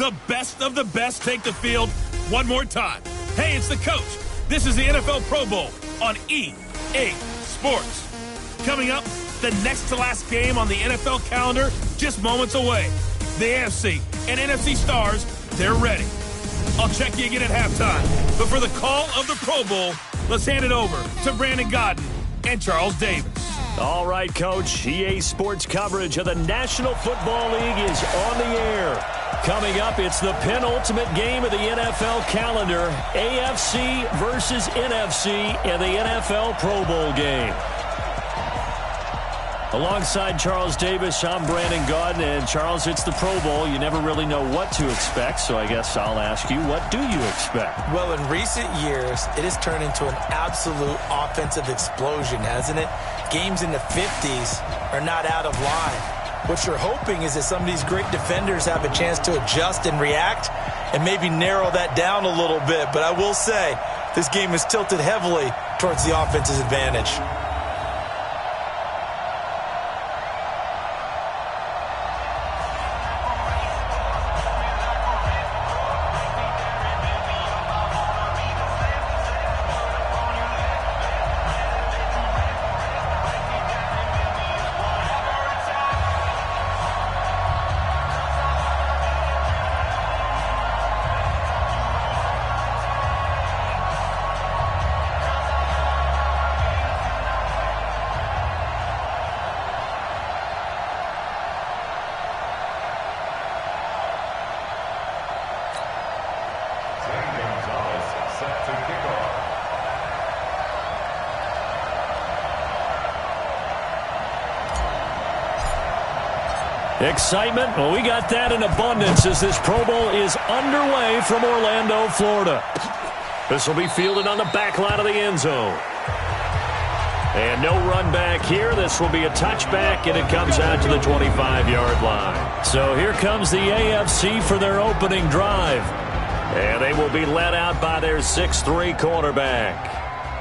The best of the best take the field one more time. Hey, it's the coach. This is the NFL Pro Bowl on EA Sports. Coming up, the next to last game on the NFL calendar just moments away. The AFC and NFC stars, they're ready. I'll check you again at halftime. But for the call of the Pro Bowl, let's hand it over to Brandon Gaudin and Charles Davis. All right, Coach. EA Sports coverage of the National Football League is on the air. Coming up, it's the penultimate game of the NFL calendar. AFC versus NFC in the NFL Pro Bowl game. Alongside Charles Davis, I'm Brandon Gaudin. And Charles, it's the Pro Bowl. You never really know what to expect, so I guess I'll ask you, what do you expect? Well, in recent years, it has turned into an absolute offensive explosion, hasn't it? Games in the 50s are not out of line. What you're hoping is that some of these great defenders have a chance to adjust and react and maybe narrow that down a little bit. But I will say, this game is tilted heavily towards the offense's advantage. Excitement? Well, we got that in abundance as this Pro Bowl is underway from Orlando, Florida. This will be fielded on the back line of the end zone. And no run back here. This will be a touchback, and it comes out to the 25-yard line. So here comes the AFC for their opening drive. And they will be led out by their 6'3" quarterback.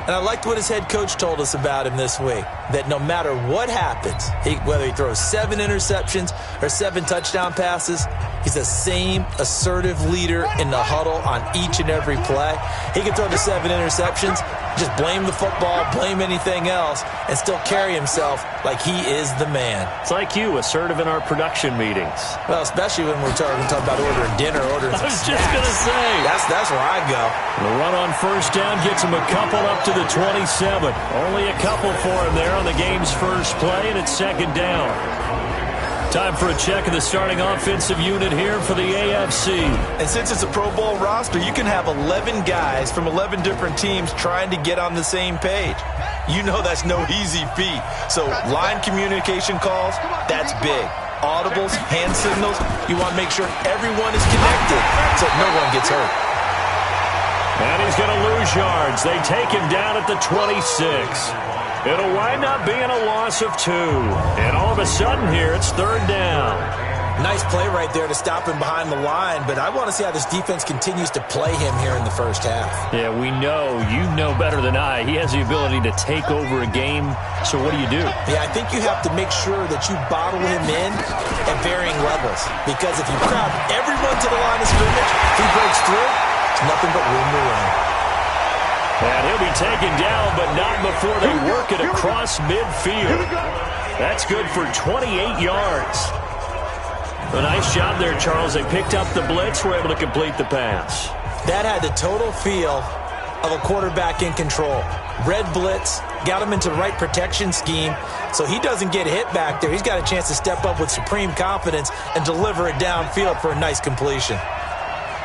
And I liked what his head coach told us about him this week, that no matter what happens, whether he throws 7 interceptions or 7 touchdown passes, he's the same assertive leader in the huddle on each and every play. He can throw the 7 interceptions, just blame the football, blame anything else, and still carry himself like he is the man. It's like you, assertive in our production meetings. Well, especially when we're talking about ordering dinner, ordering some snacks. I was just going to say. That's where I go. The run on first down gets him a couple up to the 27. Only a couple for him there on the game's first play, and it's second down. Time for a check of the starting offensive unit here for the AFC. And since it's a Pro Bowl roster, you can have 11 guys from 11 different teams trying to get on the same page. You know that's no easy feat. So line communication calls, that's big. Audibles, hand signals, you want to make sure everyone is connected so no one gets hurt. And he's going to lose yards. They take him down at the 26. It'll wind up being a loss of 2. And all of a sudden here, it's third down. Nice play right there to stop him behind the line, but I want to see how this defense continues to play him here in the first half. Yeah, we know. You know better than I. He has the ability to take over a game, so what do you do? Yeah, I think you have to make sure that you bottle him in at varying levels, because if you crowd everyone to the line of scrimmage, if he breaks through, there's nothing but room to run. And he'll be taken down, but not before they work it across midfield. That's good for 28 yards. A nice job there, Charles. They picked up the blitz, were able to complete the pass. That had the total feel of a quarterback in control. Red blitz, got him into the right protection scheme, so he doesn't get hit back there. He's got a chance to step up with supreme confidence and deliver it downfield for a nice completion.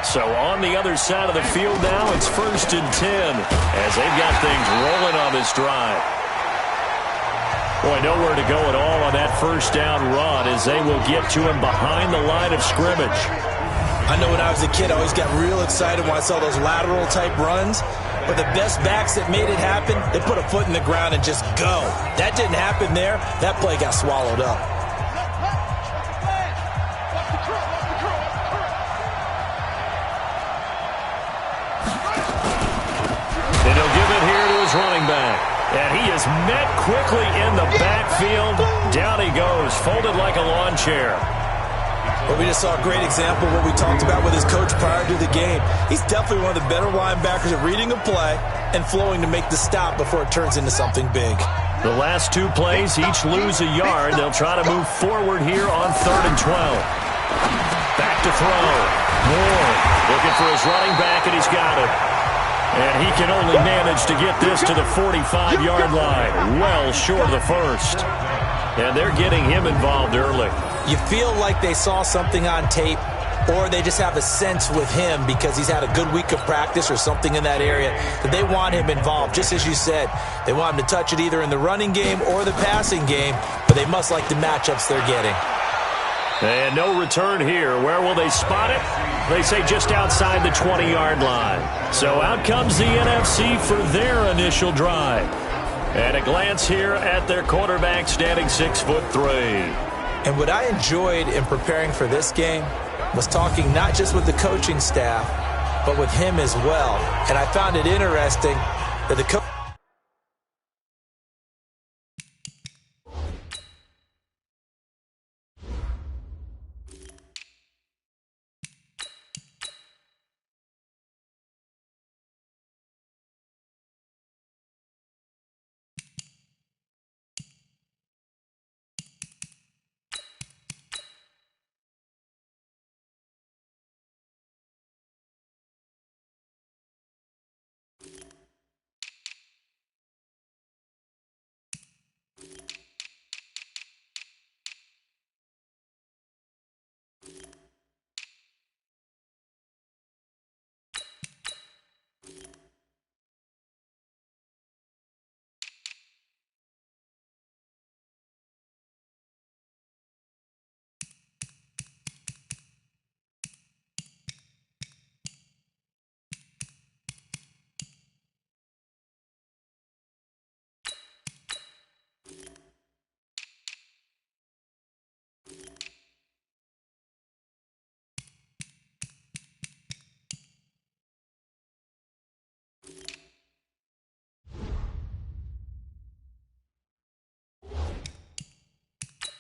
So on the other side of the field now, it's 1st and 10 as they've got things rolling on this drive. Boy, nowhere to go at all on that first down run as they will get to him behind the line of scrimmage. I know when I was a kid, I always got real excited when I saw those lateral type runs. But the best backs that made it happen, they put a foot in the ground and just go. That didn't happen there. That play got swallowed up. And he'll give it here to his running back. And he is met quickly in the backfield. Down he goes, folded like a lawn chair. Well, we just saw a great example of what we talked about with his coach prior to the game. He's definitely one of the better linebackers at reading a play and flowing to make the stop before it turns into something big. The last two plays each lose a yard. They'll try to move forward here on 3rd and 12. Back to throw. Moore looking for his running back, and he's got it. And he can only manage to get this to the 45-yard line, well short of the first. And they're getting him involved early. You feel like they saw something on tape, or they just have a sense with him because he's had a good week of practice or something in that area that they want him involved. Just as you said, they want him to touch it either in the running game or the passing game, but they must like the matchups they're getting. And no return here. Where will they spot it? They say just outside the 20-yard line. So out comes the NFC for their initial drive. And a glance here at their quarterback standing 6'3". And what I enjoyed in preparing for this game was talking not just with the coaching staff, but with him as well. And I found it interesting that the coach...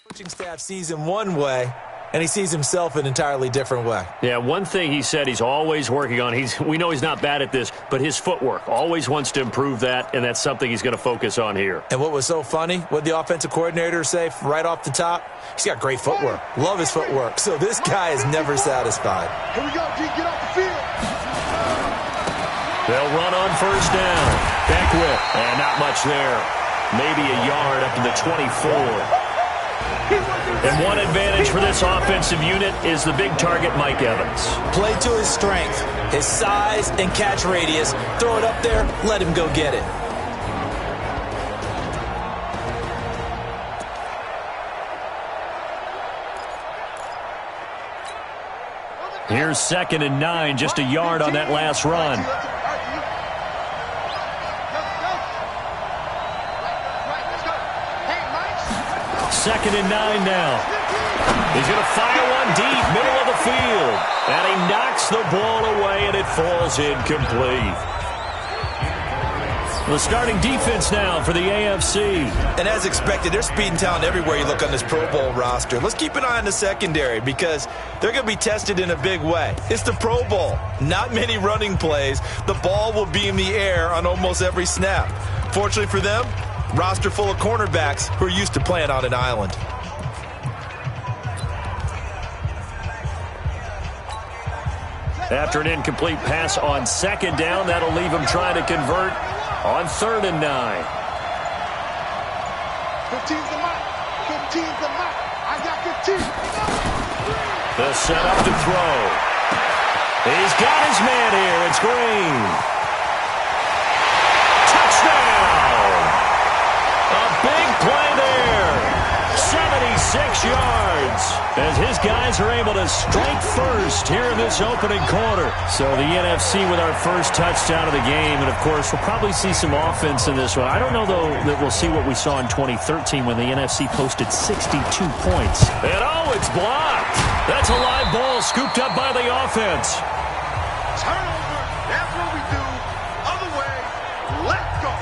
coaching staff sees him one way, and he sees himself an entirely different way. Yeah, one thing he said he's always working on, we know he's not bad at this, but his footwork, always wants to improve that, and that's something he's going to focus on here. And what was so funny, what the offensive coordinator say right off the top? He's got great footwork. Love his footwork. So this guy is never satisfied. Here we go, G. Get off the field. They'll run on first down. Beckwith, and not much there. Maybe a yard up to the 24. And one advantage for this offensive unit is the big target, Mike Evans. Play to his strength, his size and catch radius. Throw it up there, let him go get it. Here's 2nd and 9, just a yard on that last run. 2nd and 9 now. He's going to fire one deep, middle of the field. And he knocks the ball away, and it falls incomplete. The starting defense now for the AFC. And as expected, there's speed and talent everywhere you look on this Pro Bowl roster. Let's keep an eye on the secondary because they're going to be tested in a big way. It's the Pro Bowl. Not many running plays. The ball will be in the air on almost every snap. Fortunately for them, roster full of cornerbacks who are used to playing on an island. After an incomplete pass on 2nd down, that'll leave him trying to convert on 3rd and 9. 15's the mark. 15's the mark. I got 15. The setup to throw. He's got his man here. It's Green. Touchdown! A big play there. 76 yards. As his guys are able to strike first here in this opening quarter. So the NFC with our first touchdown of the game. And, of course, we'll probably see some offense in this one. I don't know, though, that we'll see what we saw in 2013 when the NFC posted 62 points. And, oh, it's blocked. That's a live ball scooped up by the offense. Turnover. That's what we do. Other way. Let's go.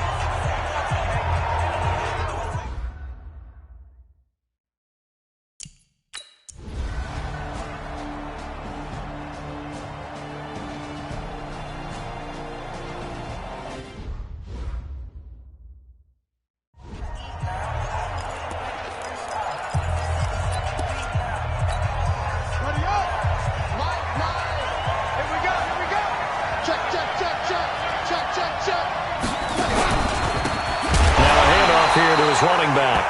his running back.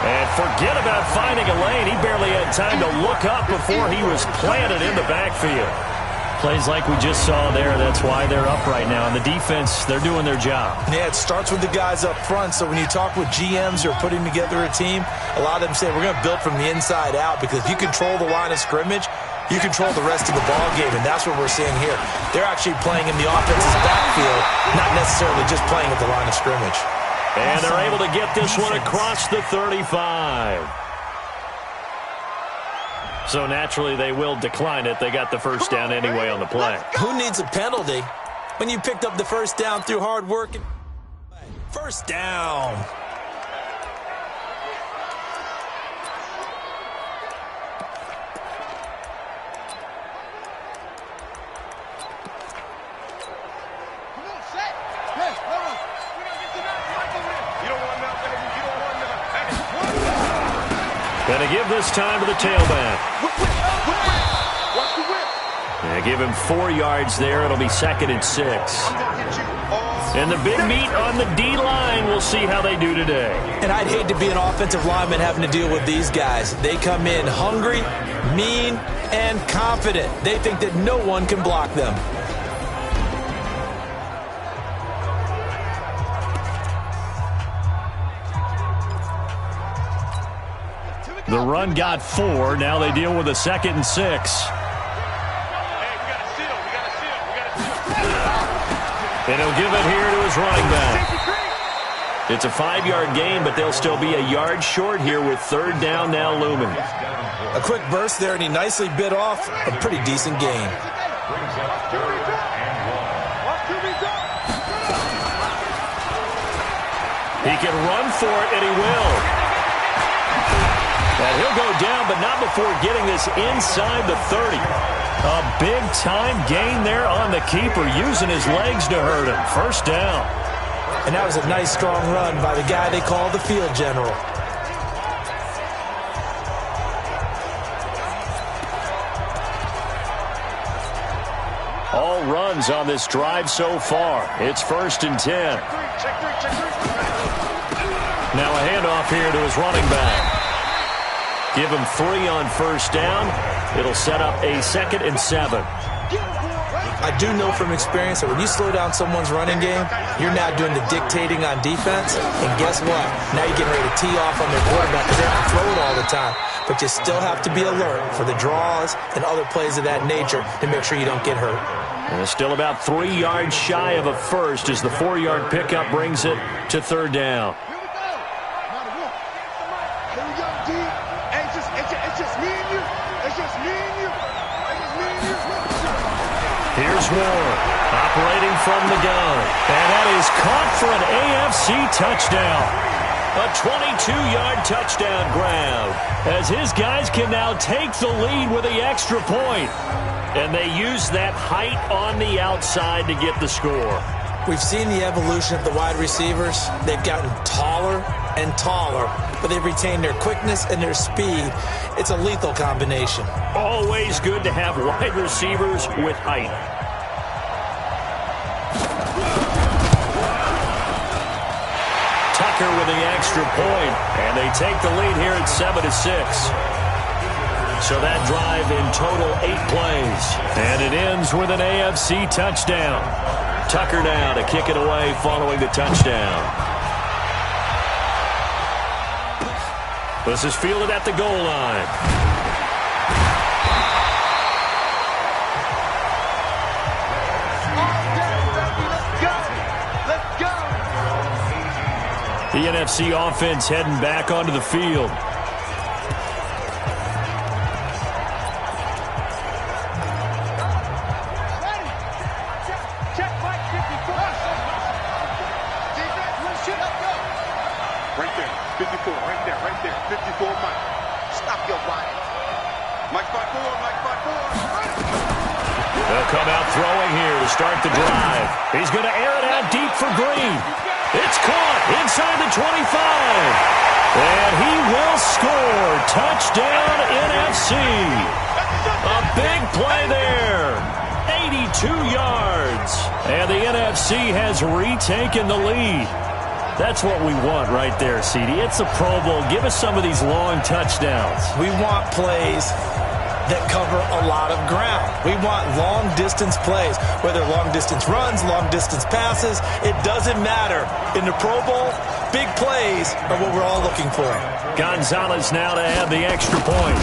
And forget about finding a lane. He barely had time to look up before he was planted in the backfield. Plays like we just saw there. That's why they're up right now. And the defense, they're doing their job. Yeah, it starts with the guys up front. So when you talk with GMs who are putting together a team, a lot of them say we're going to build from the inside out, because if you control the line of scrimmage, you control the rest of the ball game, and that's what we're seeing here. They're actually playing in the offense's backfield, not necessarily just playing at the line of scrimmage. And they're able to get this one across the 35. So naturally, they will decline it. They got the first down anyway on the play. Who needs a penalty when you picked up the first down through hard work? First down. Going to give this time to the tailback. And give him 4 yards there. It'll be 2nd and 6. And the big meat on the D-line. We'll see how they do today. And I'd hate to be an offensive lineman having to deal with these guys. They come in hungry, mean, and confident. They think that no one can block them. The run got 4. Now they deal with a 2nd and 6. And he'll give it here to his running back. It's a 5-yard gain, but they'll still be a yard short here with 3rd down now looming. A quick burst there, and he nicely bit off a pretty decent gain. He can run for it, and he will. And he'll go down, but not before getting this inside the 30. A big-time gain there on the keeper, using his legs to hurt him. First down. And that was a nice, strong run by the guy they call the field general. All runs on this drive so far. It's 1st and 10. Now a handoff here to his running back. Give him 3 on first down. It'll set up a 2nd and 7. I do know from experience that when you slow down someone's running game, you're now doing the dictating on defense. And guess what? Now you're getting ready to tee off on their quarterback because they have to throw it all the time. But you still have to be alert for the draws and other plays of that nature to make sure you don't get hurt. And it's still about 3 yards shy of a first as the 4-yard pickup brings it to 3rd down. Here's Warren, operating from the gun. And that is caught for an AFC touchdown. A 22-yard touchdown grab, as his guys can now take the lead with the extra point. And they use that height on the outside to get the score. We've seen the evolution of the wide receivers. They've gotten taller and taller, but they've retained their quickness and their speed. It's a lethal combination. Always good to have wide receivers with height. Tucker with the extra point, and they take the lead here at 7-6. So that drive in total 8 plays, and it ends with an AFC touchdown. Tucker now to kick it away following the touchdown. This is fielded at the goal line. The NFC offense heading back onto the field. Right there, 54, right there, 54, Mike. Stop your body. Mike 5-4. They'll come out throwing here to start the drive. He's going to air it out deep for Green. It's caught inside the 25. And he will score. Touchdown NFC. A big play there. 82 yards. And the NFC has retaken the lead. That's what we want right there, CD. It's a Pro Bowl. Give us some of these long touchdowns. We want plays that cover a lot of ground. We want long-distance plays, whether long-distance runs, long-distance passes. It doesn't matter. In the Pro Bowl, big plays are what we're all looking for. Gonzalez now to add the extra point.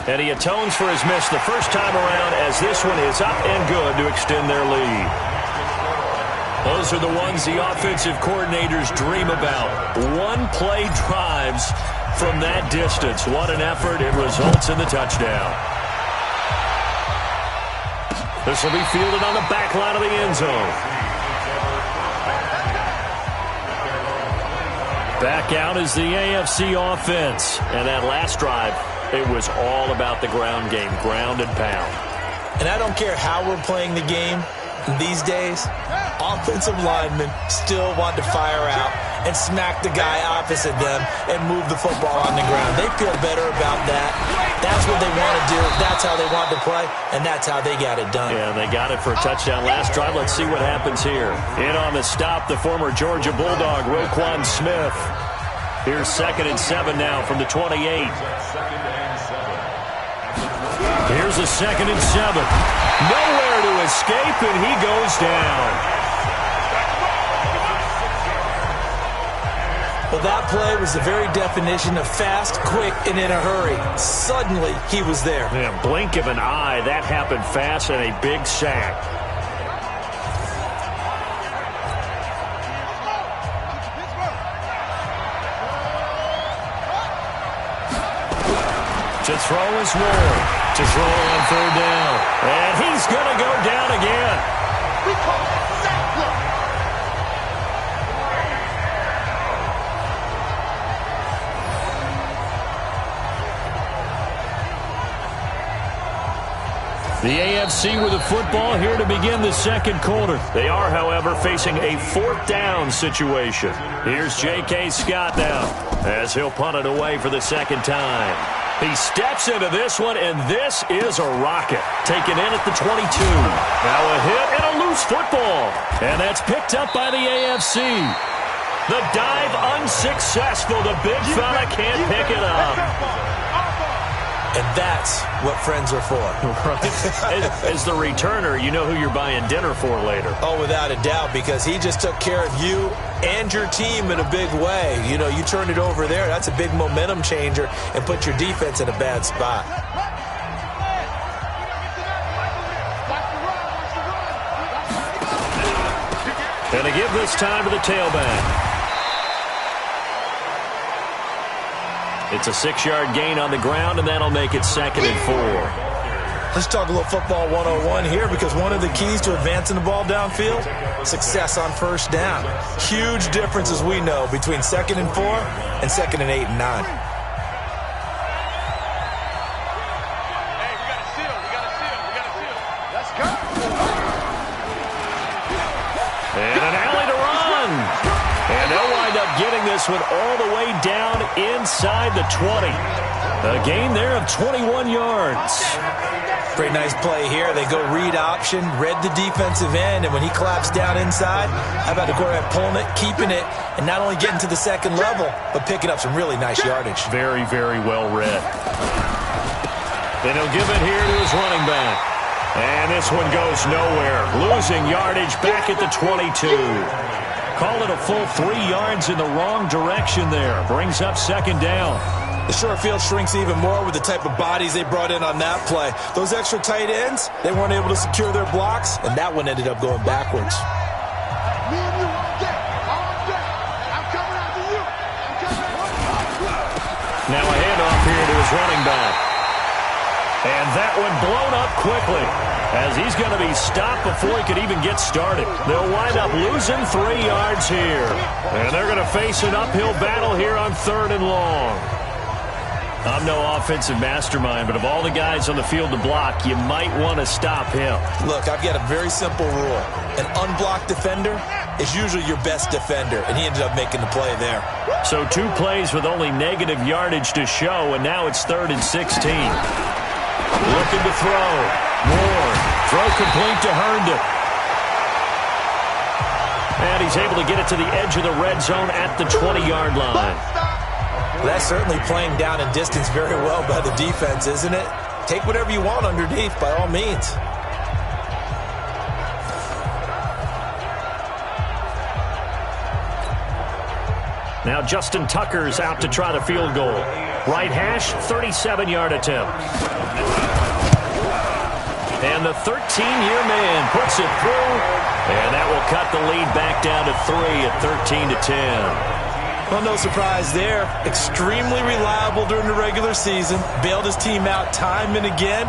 And he atones for his miss the first time around as this one is up and good to extend their lead. Those are the ones the offensive coordinators dream about. One-play drives from that distance. What an effort. It results in the touchdown. This will be fielded on the back line of the end zone. Back out is the AFC offense. And that last drive, it was all about the ground game, ground and pound. And I don't care how we're playing the game these days, offensive linemen still want to fire out and smack the guy opposite them and move the football on the ground. They feel better about that. That's what they want to do. That's how they want to play, and that's how they got it done. Yeah, they got it for a touchdown last drive. Let's see what happens here. In on the stop, the former Georgia Bulldog, Roquan Smith. Here's 2nd and 7 now from the 28. Here's a 2nd and 7. Nowhere to escape, and he goes down. Well, that play was the very definition of fast, quick, and in a hurry. Suddenly, he was there. Yeah, blink of an eye. That happened fast and a big sack. To throw is Ward. To throw on 3rd down. And he's going to go down again. We call it sack block. The AFC with a football here to begin the second quarter. They are, however, facing a 4th down situation. Here's J.K. Scott now as he'll punt it away for the second time. He steps into this one, and this is a rocket. Taken in at the 22. Now a hit and a loose football. And that's picked up by the AFC. The dive unsuccessful. The big fella can't pick it up. And that's what friends are for. Right. As the returner, you know who you're buying dinner for later. Oh, without a doubt, because he just took care of you and your team in a big way. You know, you turn it over there, that's a big momentum changer and put your defense in a bad spot. And to give this time to the tailback. It's a 6-yard gain on the ground, and that'll make it 2nd and 4. Let's talk a little football 101 here, because one of the keys to advancing the ball downfield, success on 1st down. Huge difference, as we know, between 2nd and 4 and 2nd and 8 and 9. Hey, we got a seal. We got a seal. We got a seal. Let's go. And an alley to run. And they'll wind up getting this one all the way down inside the 20. A gain there of 21 yards. Pretty nice play here. They go read option, read the defensive end, and when he collapsed down inside, how about the quarterback pulling it, keeping it, and not only getting to the second level, but picking up some really nice yardage. Very, very well read. Then he'll give it here to his running back. And this one goes nowhere. Losing yardage back at the 22. Call it a full 3 yards in the wrong direction there. Brings up 2nd down. The short field shrinks even more with the type of bodies they brought in on that play. Those extra tight ends, they weren't able to secure their blocks, and that one ended up going backwards. Me and you on deck. On deck. I'm coming after you. I'm coming after you. Now a handoff here to his running back. And that one blown up quickly, as he's going to be stopped before he could even get started. They'll wind up losing 3 yards here. And they're going to face an uphill battle here on 3rd and long. I'm no offensive mastermind, but of all the guys on the field to block, you might want to stop him. Look, I've got a very simple rule. An unblocked defender is usually your best defender, and he ended up making the play there. So 2 plays with only negative yardage to show, and now it's 3rd and 16. Looking to throw. Ward. Throw complete to Herndon. And he's able to get it to the edge of the red zone at the 20-yard line. That's certainly playing down and distance very well by the defense, isn't it? Take whatever you want underneath, by all means. Now Justin Tucker's out to try the field goal. Right hash, 37-yard attempt. And the 13-year man puts it through. And that will cut the lead back down to 3 at 13-10. Well, no surprise there. Extremely reliable during the regular season. Bailed his team out time and again.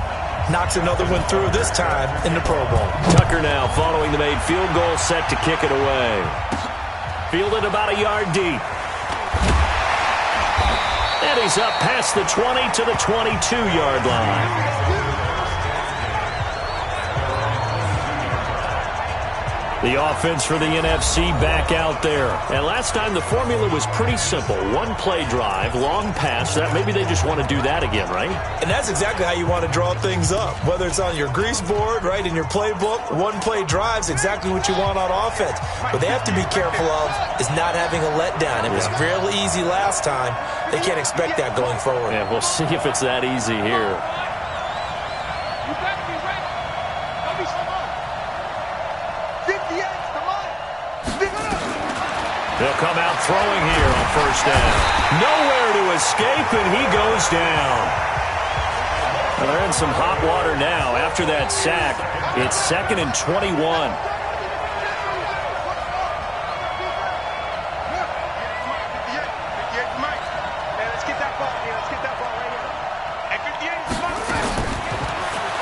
Knocks another one through this time in the Pro Bowl. Tucker now following the made field goal, set to kick it away. Fielded about a yard deep. And he's up past the 20 to the 22-yard line. The offense for the NFC back out there. And last time the formula was pretty simple. One-play drive, long pass. That maybe they just want to do that again, right? And that's exactly how you want to draw things up. Whether it's on your grease board, right, in your playbook, one-play drive's exactly what you want on offense. What they have to be careful of is not having a letdown. It was real easy last time. They can't expect that going forward. Yeah, we'll see if it's that easy here. They'll come out throwing here on first down. Nowhere to escape, and he goes down. Well, they're in some hot water now. After that sack, it's 2nd and 21.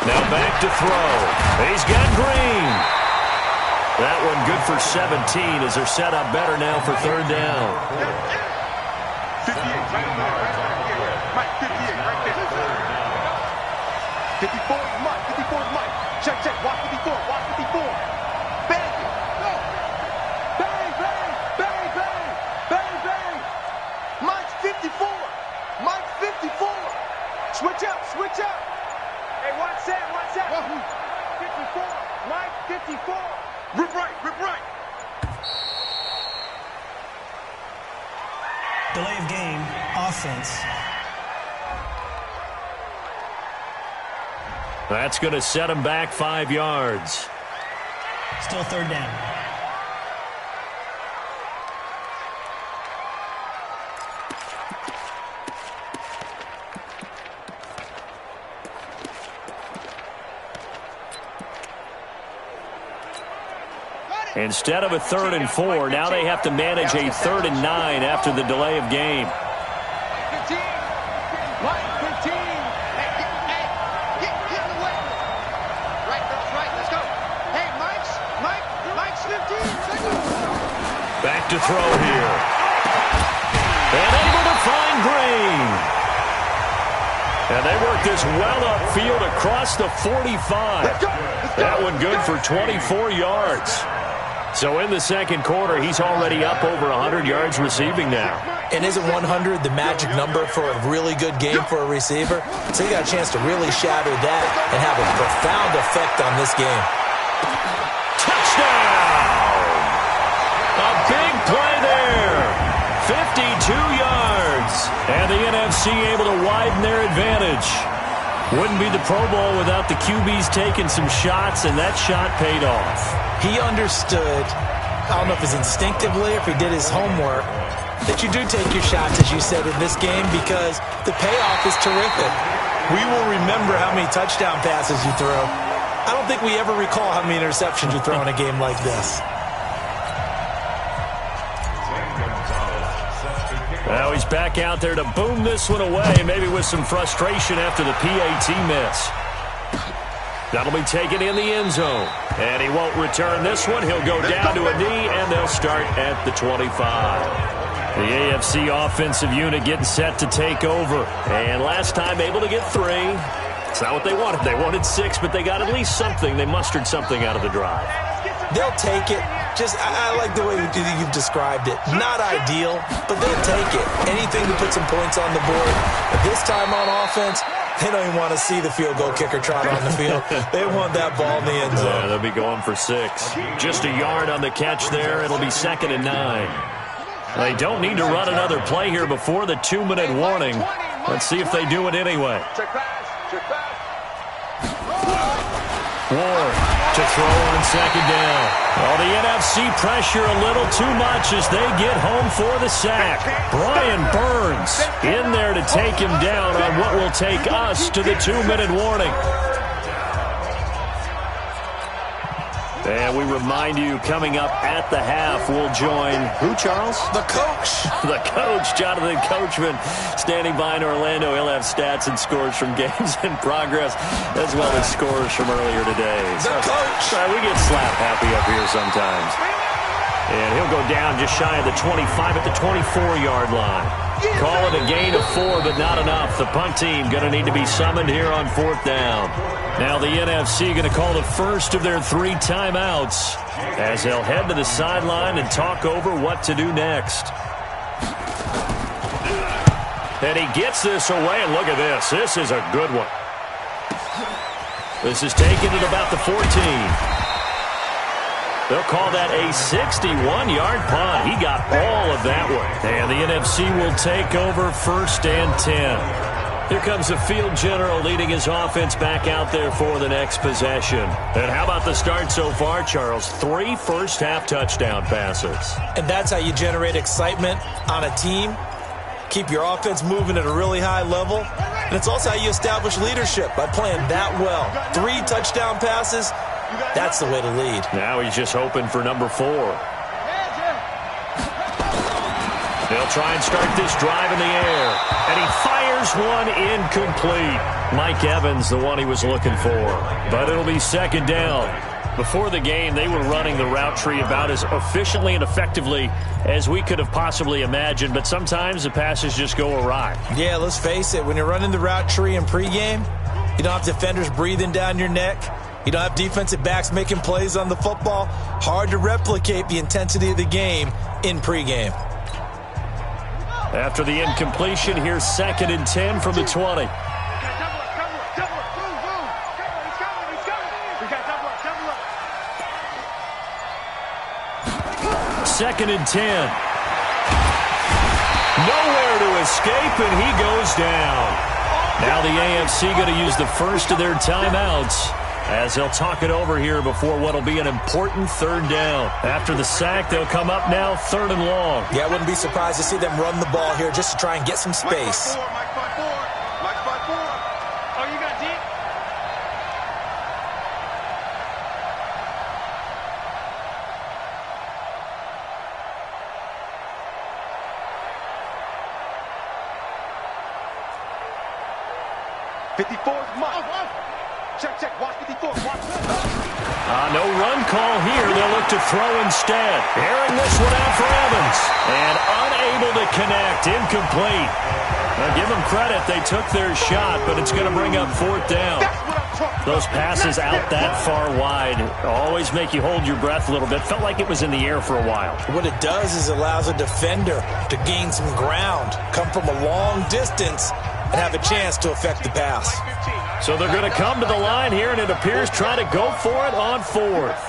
Now back to throw. He's got Green. That one good for 17 as they're set up better now for third down. 58, right on there, Mike, 58, right there. 54 is Mike, 54 is Mike. Check, watch 54, watch 54. Bang it, go. Bang, bang, bang, bang, bang, bang. Mike's 54, Mike's 54. Switch up. Hey, watch that. 54, Mike, 54. Rip right. Delay of game, offense. That's going to set him back 5 yards. Still third down. Instead of a 3rd and 4, now they have to manage a 3rd and 9 after the delay of game. 15. Mike, 15. Hey, get in the way. Right, girls, right. Let's go. Hey, Mike's 15. Back to throw here. And able to find Green. And they work this well upfield across the 45. That one good for 24 yards. So in the second quarter, he's already up over 100 yards receiving now. And isn't 100 the magic number for a really good game for a receiver? So you got a chance to really shatter that and have a profound effect on this game. Touchdown! A big play there. 52 yards. And the NFC able to widen their advantage. Wouldn't be the Pro Bowl without the QBs taking some shots, and that shot paid off. He understood, I don't know if it's instinctively or if he did his homework, that you do take your shots, as you said, in this game because the payoff is terrific. We will remember how many touchdown passes you throw. I don't think we ever recall how many interceptions you throw in a game like this. Now he's back out there to boom this one away, maybe with some frustration after the PAT miss. That'll be taken in the end zone. And he won't return this one. He'll go down to a knee, and they'll start at the 25. The AFC offensive unit getting set to take over. And last time able to get 3. It's not what they wanted. They wanted 6, but they got at least something. They mustered something out of the drive. They'll take it. I like the way you've described it. Not ideal, but they'll take it. Anything to put some points on the board. But this time on offense, They don't even want to see the field goal kicker trot on the field. They want that ball in the end zone. Yeah, they'll be going for 6. Just a yard on the catch there. It'll be 2nd and 9. They don't need to run another play here before the 2-minute warning. Let's see if they do it anyway. Ward to throw on 2nd down. Well, the NFC pressure a little too much as they get home for the sack. Brian Burns in there to take him down on what will take us to the 2-minute warning. And we remind you, coming up at the half, we'll join who, Charles? The coach. The coach, Jonathan Coachman, standing by in Orlando. He'll have stats and scores from games in progress, as well as scores from earlier today. The coach. We get slap happy up here sometimes. And he'll go down just shy of the 25 at the 24-yard line. Call it a gain of 4, but not enough. The punt team going to need to be summoned here on 4th down. Now the NFC going to call the first of their 3 timeouts as they'll head to the sideline and talk over what to do next. And he gets this away, and look at this. This is a good one. This is taken at about the 14. They'll call that a 61-yard punt. He got all of that one. And the NFC will take over 1st and 10. Here comes the field general leading his offense back out there for the next possession. And how about the start so far, Charles? 3 first-half touchdown passes. And that's how you generate excitement on a team. Keep your offense moving at a really high level. And it's also how you establish leadership, by playing that well. 3 touchdown passes. That's the way to lead. Now he's just hoping for number 4. They'll try and start this drive in the air. And he fires one incomplete. Mike Evans, the one he was looking for. But it'll be 2nd down. Before the game, they were running the route tree about as efficiently and effectively as we could have possibly imagined. But sometimes the passes just go awry. Yeah, let's face it. When you're running the route tree in pregame, you don't have defenders breathing down your neck. You don't have defensive backs making plays on the football. Hard to replicate the intensity of the game in pregame. After the incompletion, here's 2nd and 10 from the 20. 2nd and 10. Nowhere to escape, and he goes down. Now the AFC going to use the first of their timeouts as they'll talk it over here before what will be an important 3rd down. After the sack, they'll come up now 3rd and long. Yeah, I wouldn't be surprised to see them run the ball here just to try and get some space. No run call here. They'll look to throw instead. Airing this one out for Evans. And unable to connect. Incomplete. Now, give them credit. They took their shot, but it's going to bring up 4th down. Those passes out that far wide always make you hold your breath a little bit. Felt like it was in the air for a while. What it does is it allows a defender to gain some ground, come from a long distance, and have a chance to affect the pass. So they're going to come to the line here, and it appears try to go for it on 4th.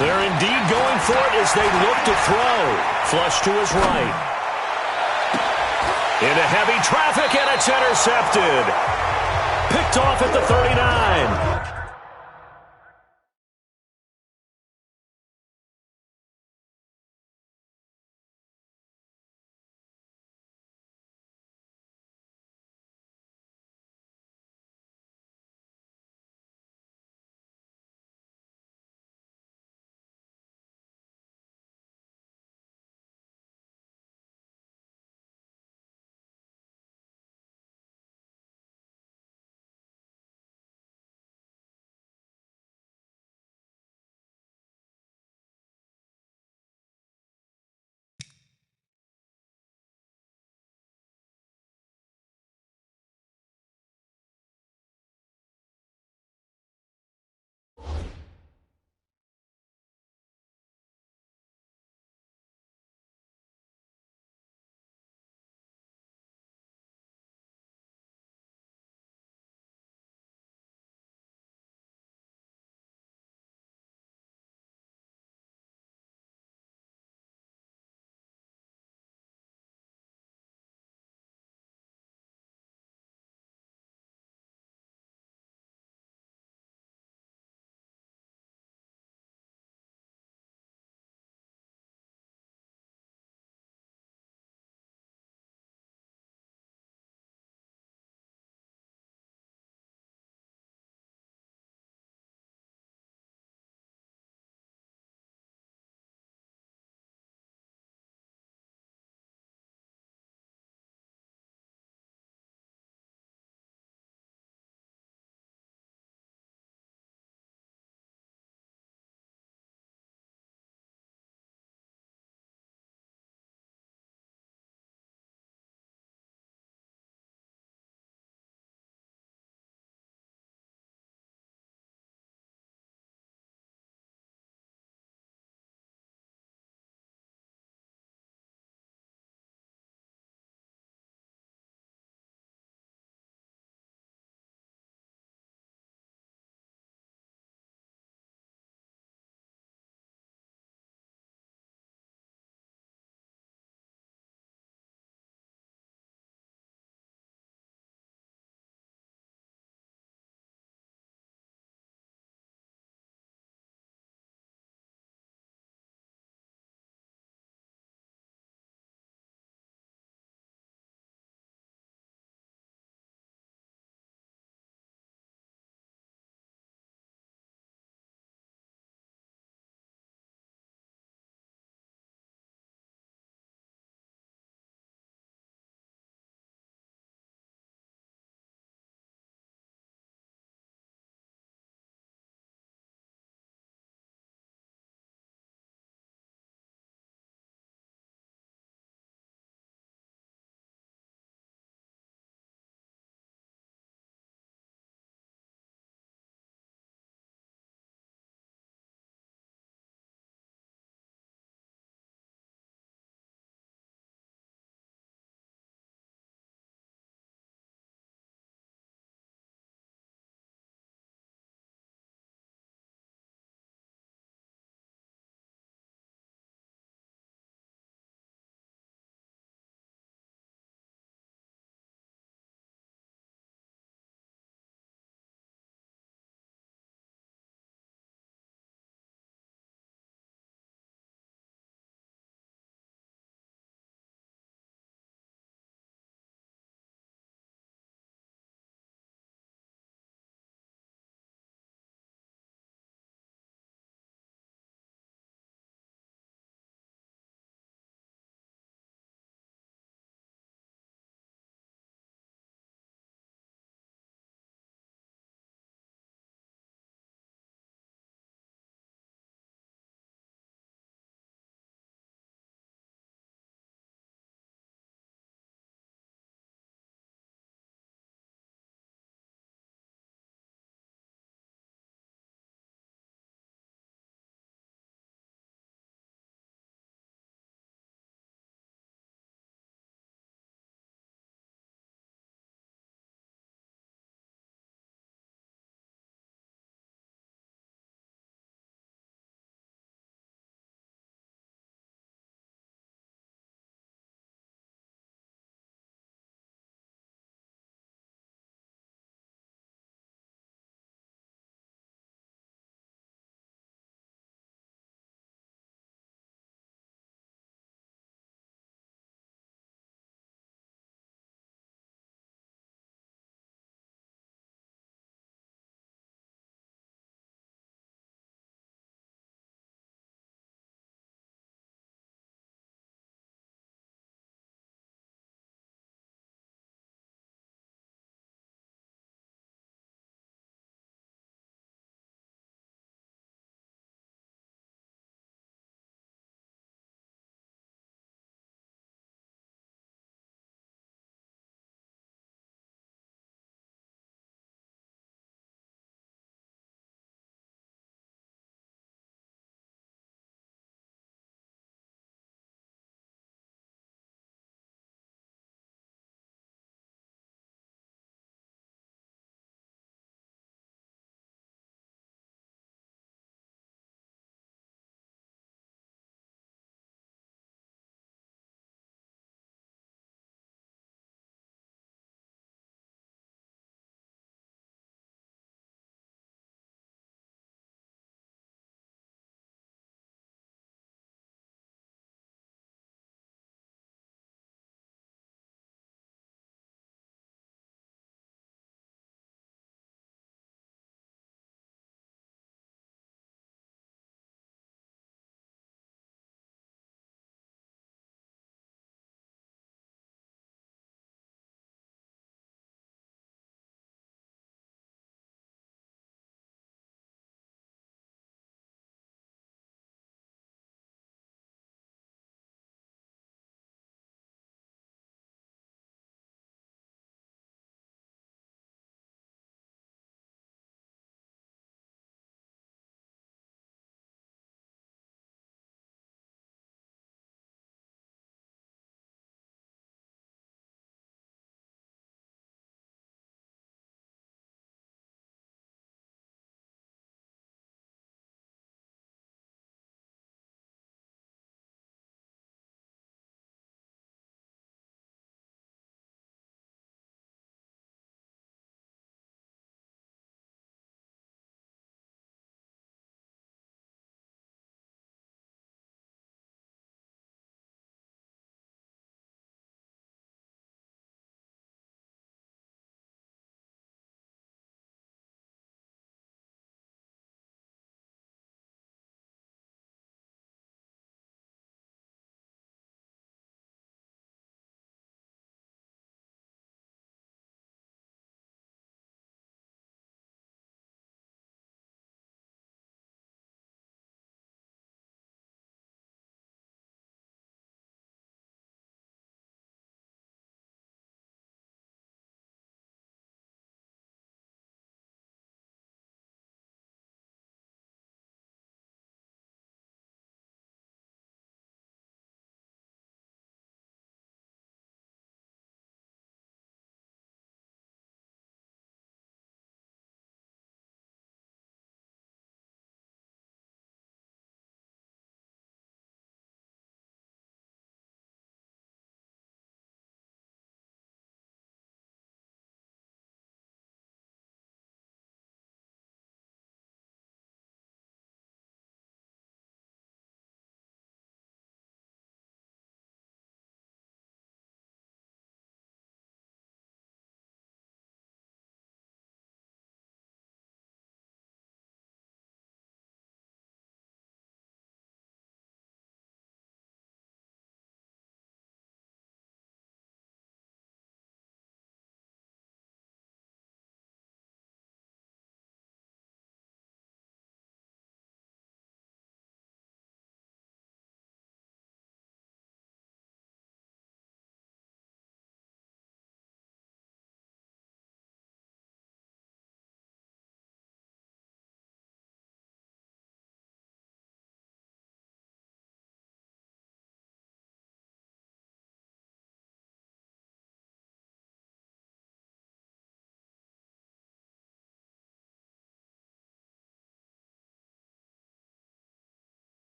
They're indeed going for it as they look to throw. Flush to his right. Into heavy traffic, and it's intercepted. Picked off at the 39.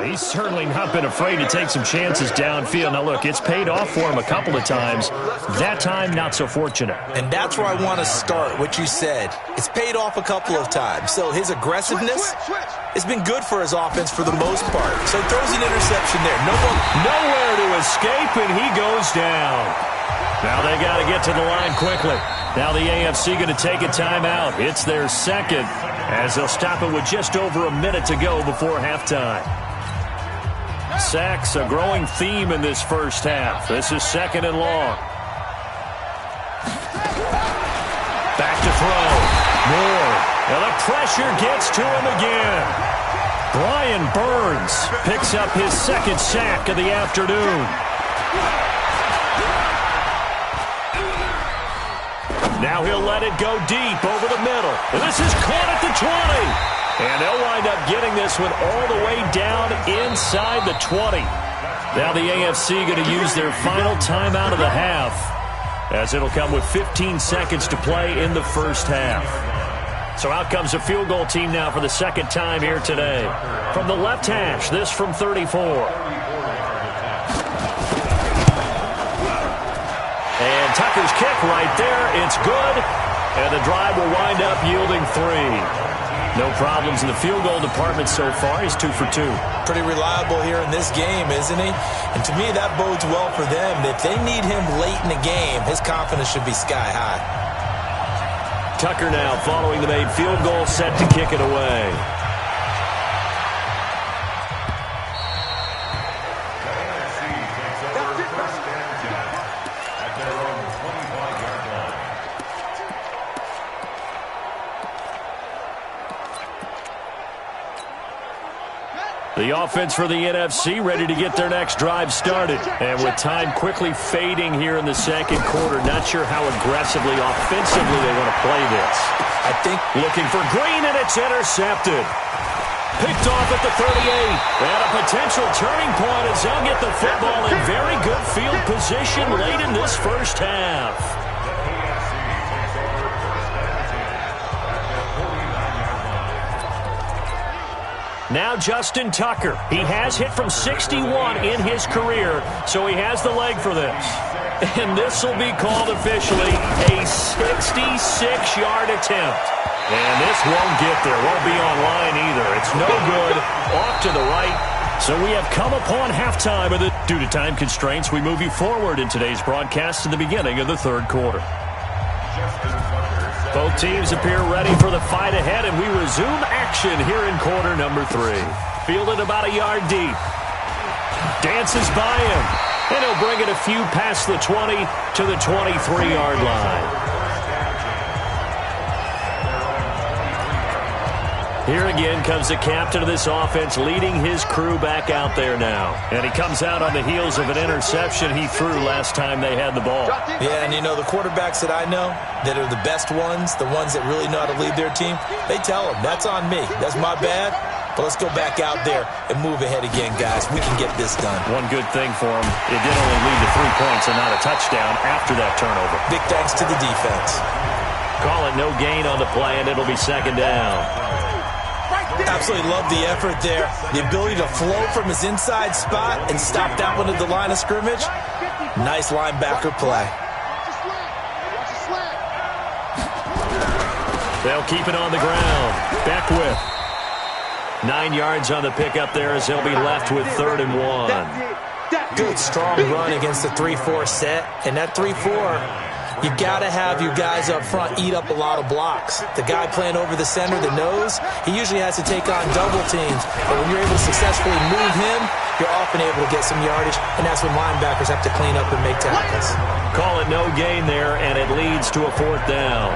He's certainly not been afraid to take some chances downfield. Now, look, it's paid off for him a couple of times. That time, not so fortunate. And that's where I want to start, what you said. It's paid off a couple of times. So his aggressiveness has been good for his offense for the most part. So he throws an interception there. Nowhere to escape, and he goes down. Now they got to get to the line quickly. Now the AFC going to take a timeout. It's their second, as they'll stop it with just over a minute to go before halftime. Sacks, a growing theme in this first half. This is second and long. Back to throw. Moore. And the pressure gets to him again. Brian Burns picks up his second sack of the afternoon. Now he'll let it go deep over the middle. And this is caught at the 20. And they'll wind up getting this one all the way down inside the 20. Now the AFC going to use their final timeout of the half, as it'll come with 15 seconds to play in the first half. So out comes a field goal team now for the second time here today. From the left hash, this from 34. And Tucker's kick right there. It's good. And the drive will wind up yielding 3. No problems in the field goal department so far. He's 2 for 2. Pretty reliable here in this game, isn't he? And to me, that bodes well for them. If they need him late in the game, his confidence should be sky high. Tucker now following the made field goal, set to kick it away. The offense for the NFC ready to get their next drive started. And with time quickly fading here in the second quarter, not sure how aggressively, offensively they want to play this. I think looking for Green, and it's intercepted. Picked off at the 38. And a potential turning point as they'll get the football in very good field position late in this first half. Now Justin Tucker. He has hit from 61 in his career, so he has the leg for this. And this will be called officially a 66-yard attempt. And this won't get there. Won't be on line either. It's no good. Off to the right. So we have come upon halftime of it. Due to time constraints, we move you forward in today's broadcast to the beginning of the third quarter. Both teams appear ready for the fight ahead, and we resume action here in quarter number 3. Fielded about a yard deep. Dances by him, and he'll bring it a few past the 20 to the 23-yard line. Here again comes the captain of this offense, leading his crew back out there now. And he comes out on the heels of an interception he threw last time they had the ball. Yeah, and you know, the quarterbacks that I know that are the best ones, the ones that really know how to lead their team, they tell them, that's on me. That's my bad. But let's go back out there and move ahead again, guys. We can get this done. One good thing for him, it did only lead to 3 points and not a touchdown after that turnover. Big thanks to the defense. Call it no gain on the play, and it'll be second down. Absolutely love the effort there. The ability to flow from his inside spot and stop that one at the line of scrimmage. Nice linebacker play. They'll keep it on the ground. Beckwith. 9 yards on the pickup there as they'll be left with 3rd and 1. Good, strong run against the 3-4 set. And that 3-4... you got to have your guys up front eat up a lot of blocks. The guy playing over the center, the nose, he usually has to take on double teams. But when you're able to successfully move him, you're often able to get some yardage, and that's when linebackers have to clean up and make tackles. Call it no gain there, and it leads to a 4th down.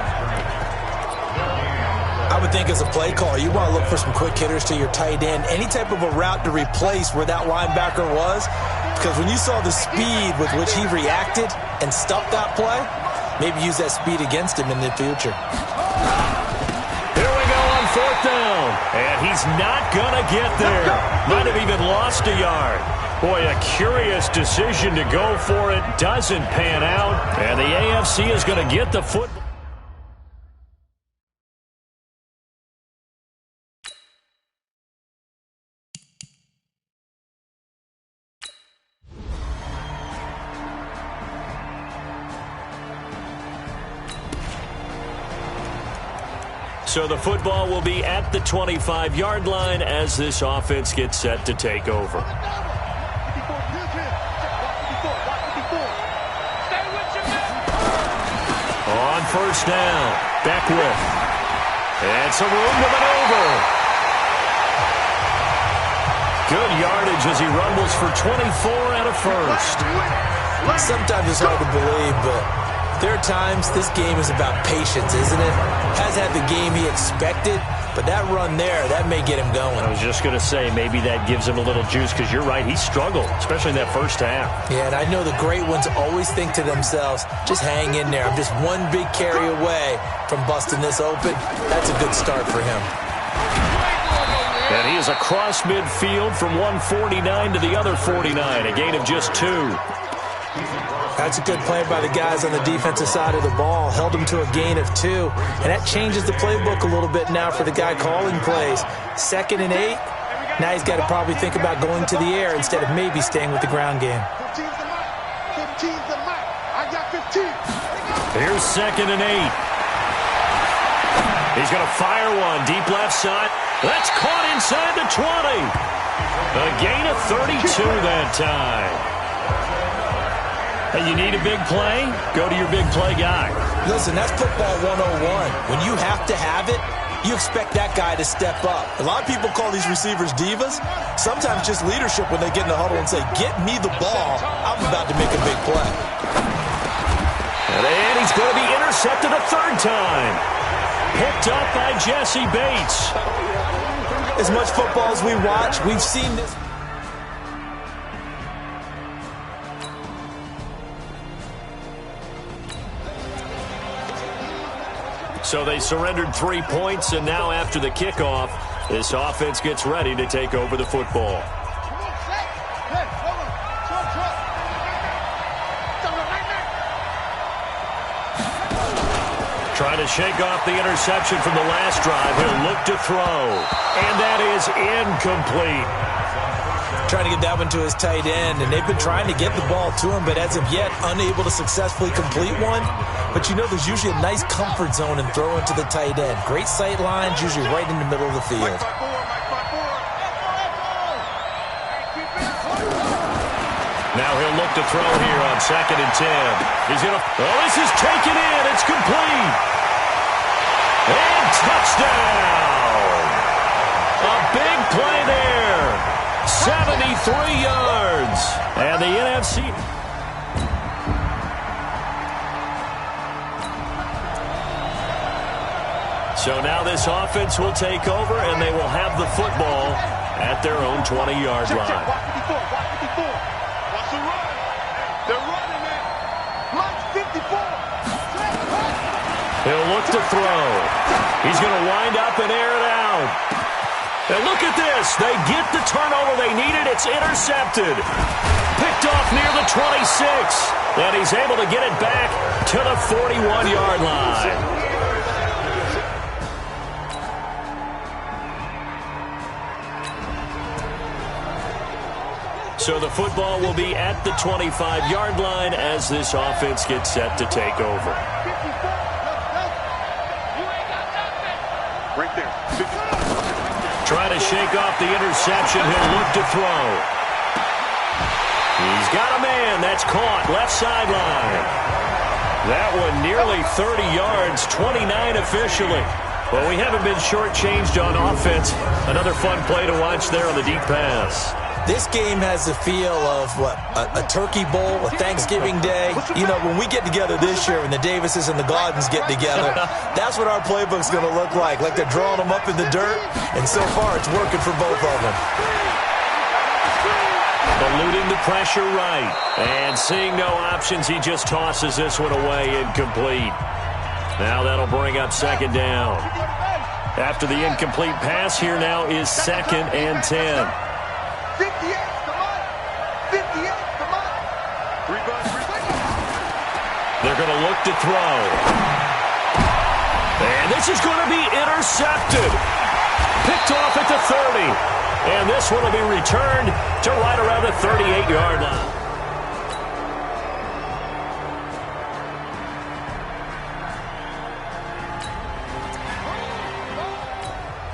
I would think as a play caller, you want to look for some quick hitters to your tight end, any type of a route to replace where that linebacker was, because when you saw the speed with which he reacted and stuffed that play, maybe use that speed against him in the future. Here we go on 4th down. And he's not going to get there. Might have even lost a yard. Boy, a curious decision to go for it. Doesn't pan out. And the AFC is going to get the football. So the football will be at the 25-yard line as this offense gets set to take over. On first down, Beckwith. And some room to maneuver. Good yardage as he rumbles for 24 and a first. Sometimes it's hard to believe, but there are times this game is about patience, isn't it? Has had the game he expected, but that run there, that may get him going. I was just going to say, maybe that gives him a little juice, because you're right, he struggled, especially in that first half. Yeah, and I know the great ones always think to themselves, just hang in there. I'm just one big carry away from busting this open. That's a good start for him. And he is across midfield from one 49 to the other 49, a gain of just 2. That's a good play by the guys on the defensive side of the ball. Held him to a gain of 2. And that changes the playbook a little bit now for the guy calling plays. 2nd and 8. Now he's got to probably think about going to the air instead of maybe staying with the ground game. 15's the mic. I got 15. Here's 2nd and 8. He's going to fire one deep left side. That's caught inside the 20. A gain of 32 that time. Hey, you need a big play? Go to your big play guy. Listen, that's football 101. When you have to have it, you expect that guy to step up. A lot of people call these receivers divas. Sometimes just leadership when they get in the huddle and say, get me the ball. I'm about to make a big play. And he's going to be intercepted a 3rd time. Picked up by Jesse Bates. As much football as we watch, we've seen this. So they surrendered 3 points, and now after the kickoff, this offense gets ready to take over the football. Trying to shake off the interception from the last drive. He'll look to throw, and that is incomplete. Trying to get that one to his tight end, and they've been trying to get the ball to him, but as of yet, unable to successfully complete one. But you know there's usually a nice comfort zone in throwing to the tight end. Great sight lines, usually right in the middle of the field. Now he'll look to throw here on 2nd and 10. He's going to... Oh, this is taken in. It's complete. And touchdown. A big play there. 73 yards. And the NFC... So now this offense will take over, and they will have the football at their own 20-yard line. Watch the run. They're running, man. Mike's 54. He'll look to throw. He's going to wind up and air it out. And look at this. They get the turnover they needed. It's intercepted. Picked off near the 26. And he's able to get it back to the 41-yard line. So the football will be at the 25-yard line as this offense gets set to take over. Right there. Trying to shake off the interception. He'll look to throw. He's got a man. That's caught. Left sideline. That one nearly 30 yards, 29 officially. Well, we haven't been shortchanged on offense. Another fun play to watch there on the deep pass. This game has the feel of, a turkey bowl, a Thanksgiving day. You know, when we get together this year, when the Davises and the Gordons get together, that's what our playbook's going to look like they're drawing them up in the dirt, and so far it's working for both of them. Eluding the pressure right, and seeing no options, he just tosses this one away incomplete. Now that'll bring up 2nd down. After the incomplete pass, here now is 2nd and 10. 58, come on. 58, come on. They're going to look to throw. And this is going to be intercepted. Picked off at the 30. And this one will be returned to right around the 38-yard line.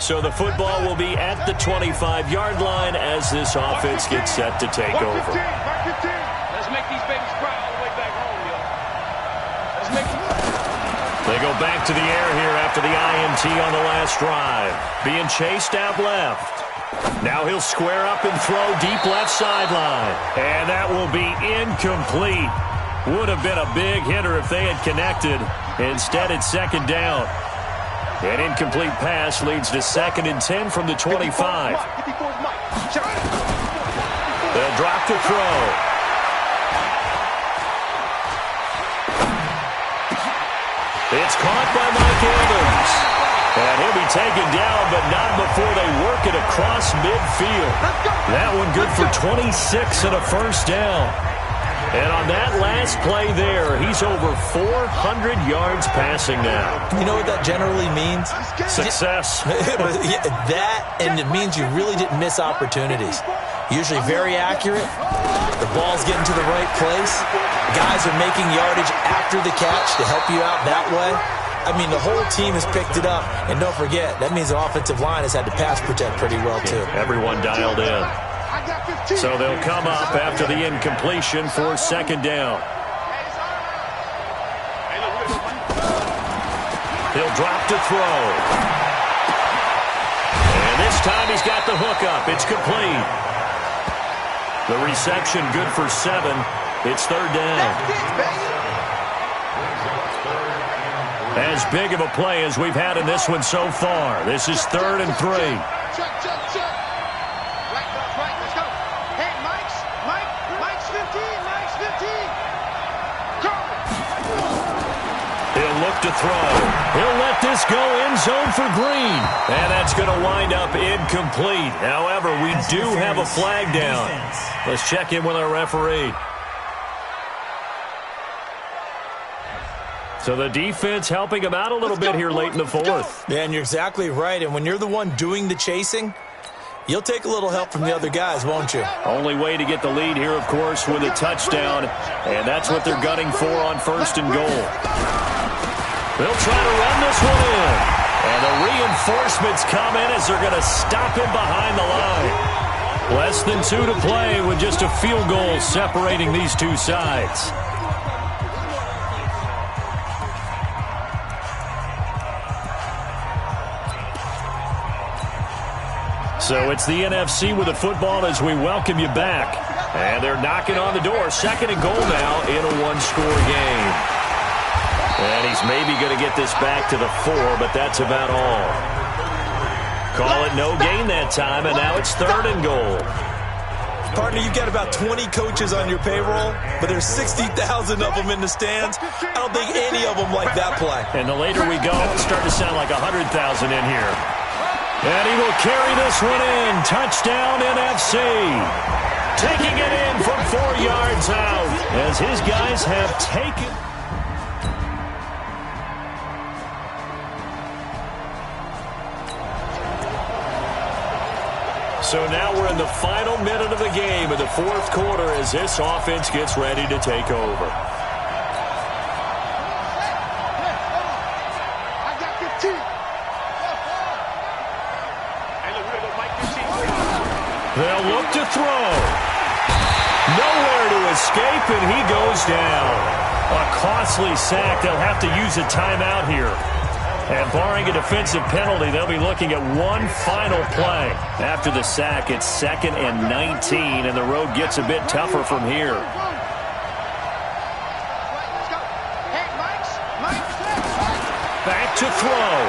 So the football will be at the 25-yard line as this offense gets set to take over. Let's make these babies cry all the way back home, yo. Let's make them... They go back to the air here after the INT on the last drive. Being chased out left. Now he'll square up and throw deep left sideline. And that will be incomplete. Would have been a big hitter if they had connected. Instead, it's second down. An incomplete pass leads to 2nd and 10 from the 25. They'll drop to throw. It's caught by Mike Evans. And he'll be taken down, but not before they work it across midfield. That one good for 26 and a first down. And on that last play there, he's over 400 yards passing now. You know what that generally means? Success. That, and it means you really didn't miss opportunities. Usually very accurate. The ball's getting to the right place. Guys are making yardage after the catch to help you out that way. I mean, the whole team has picked it up. And don't forget, that means the offensive line has had to pass protect pretty well, too. Everyone dialed in. So they'll come up after the incompletion for second down. He'll drop to throw. And this time he's got the hook up. It's complete. The reception good for 7. It's third down. As big of a play as we've had in this one so far. This is 3rd and 3. He'll look to throw. He'll let this go end zone for Green. And that's going to wind up incomplete. However, we do have a flag down. Let's check in with our referee. So the defense helping him out a little bit here late in the fourth. Yeah, and you're exactly right. And when you're the one doing the chasing, you'll take a little help from the other guys, won't you? Only way to get the lead here, of course, with a touchdown. And that's what they're gunning for on 1st and goal. They'll try to run this one in. And the reinforcements come in as they're going to stop him behind the line. Less than 2 to play with just a field goal separating these two sides. So it's the NFC with the football as we welcome you back. And they're knocking on the door. 2nd and goal now in a one-score game. And he's maybe going to get this back to the 4, but that's about all. Call it no gain that time, and now it's 3rd and goal. Partner, you've got about 20 coaches on your payroll, but there's 60,000 of them in the stands. I don't think any of them like that play. And the later we go, it's starting to sound like 100,000 in here. And he will carry this one in. Touchdown, NFC. Taking it in from 4 yards out as his guys have taken. So now we're in the final minute of the game in the 4th quarter as this offense gets ready to take over. They'll look to throw. Nowhere to escape, and he goes down. A costly sack. They'll have to use a timeout here. And barring a defensive penalty, they'll be looking at one final play. After the sack, it's 2nd and 19, and the road gets a bit tougher from here. Back to throw.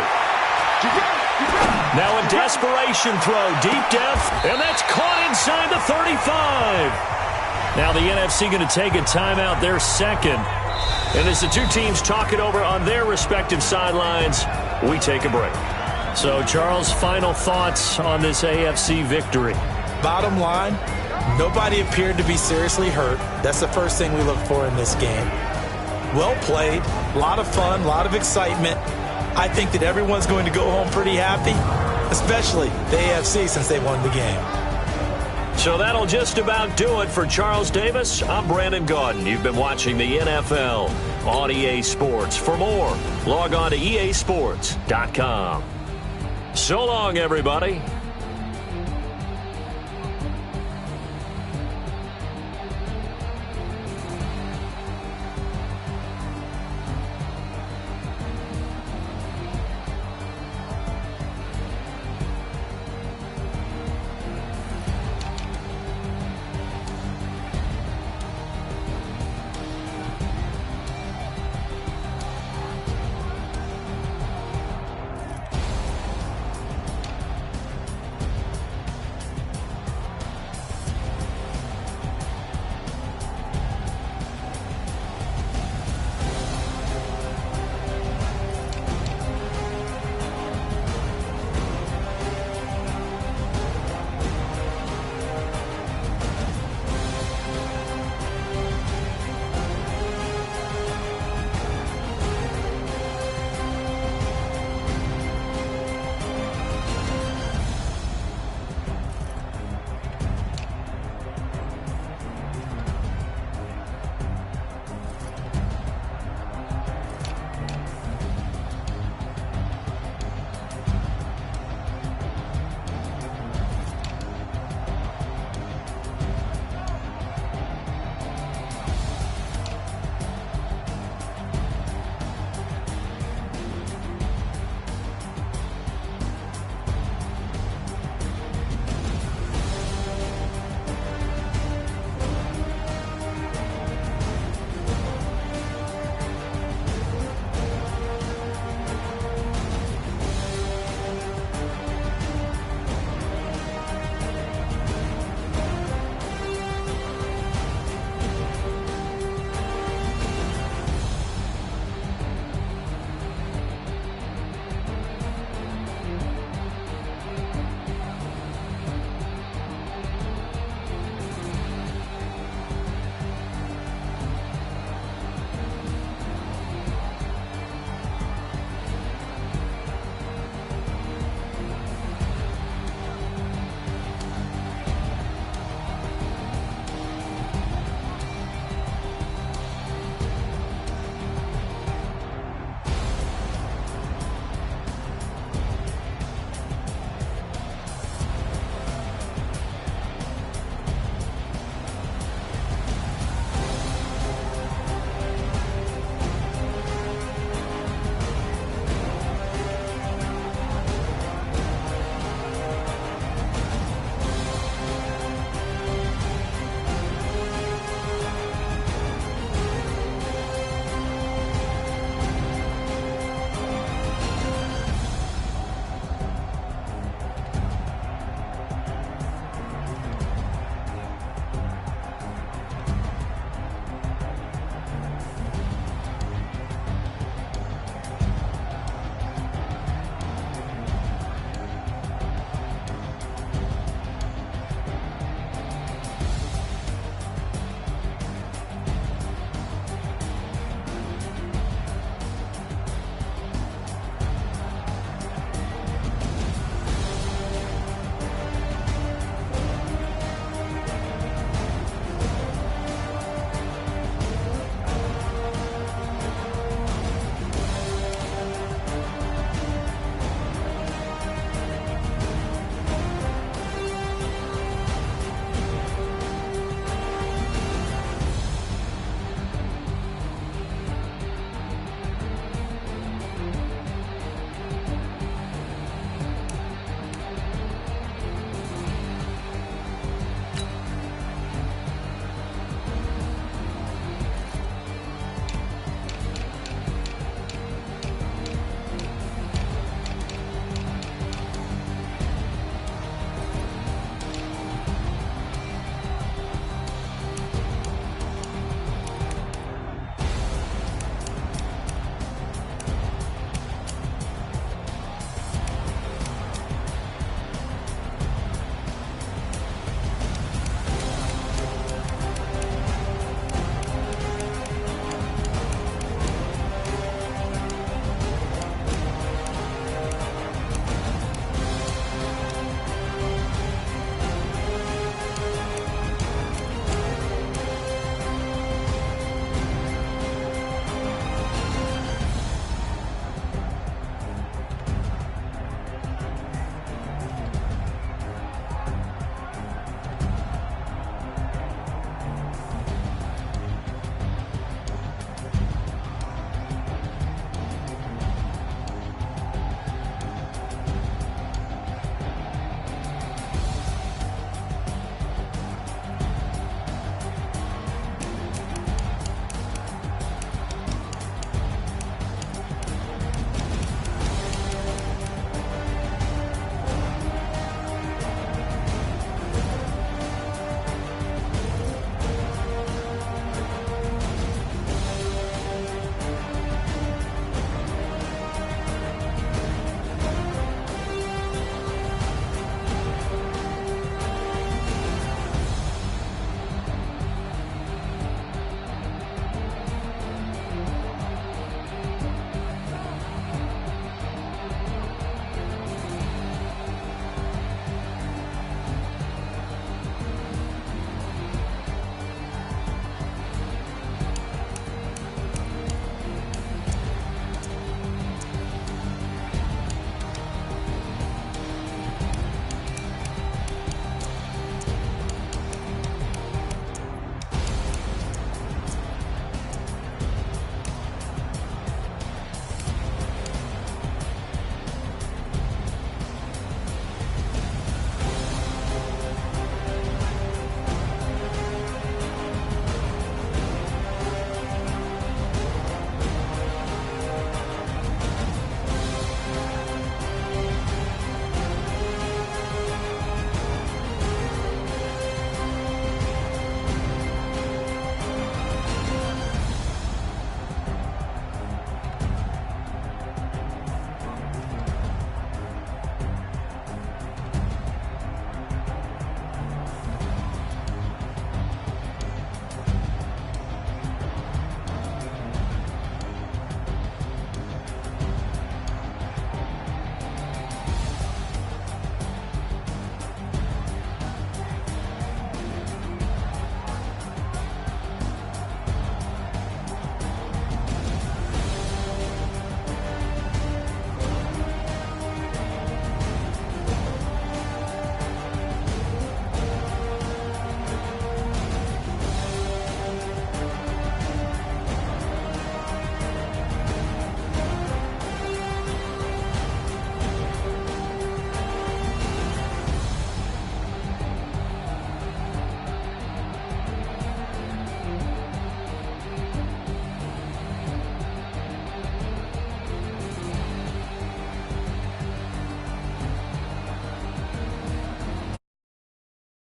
Now a desperation throw, deep depth, and that's caught inside the 35. Now the NFC going to take a timeout, their 2nd. And as the two teams talk it over on their respective sidelines, we take a break. So, Charles, final thoughts on this AFC victory? Bottom line, nobody appeared to be seriously hurt. That's the first thing we look for in this game. Well played, a lot of fun, a lot of excitement. I think that everyone's going to go home pretty happy, especially the AFC since they won the game. So that'll just about do it for Charles Davis. I'm Brandon Gaudin. You've been watching the NFL on EA Sports. For more, log on to easports.com. So long, everybody.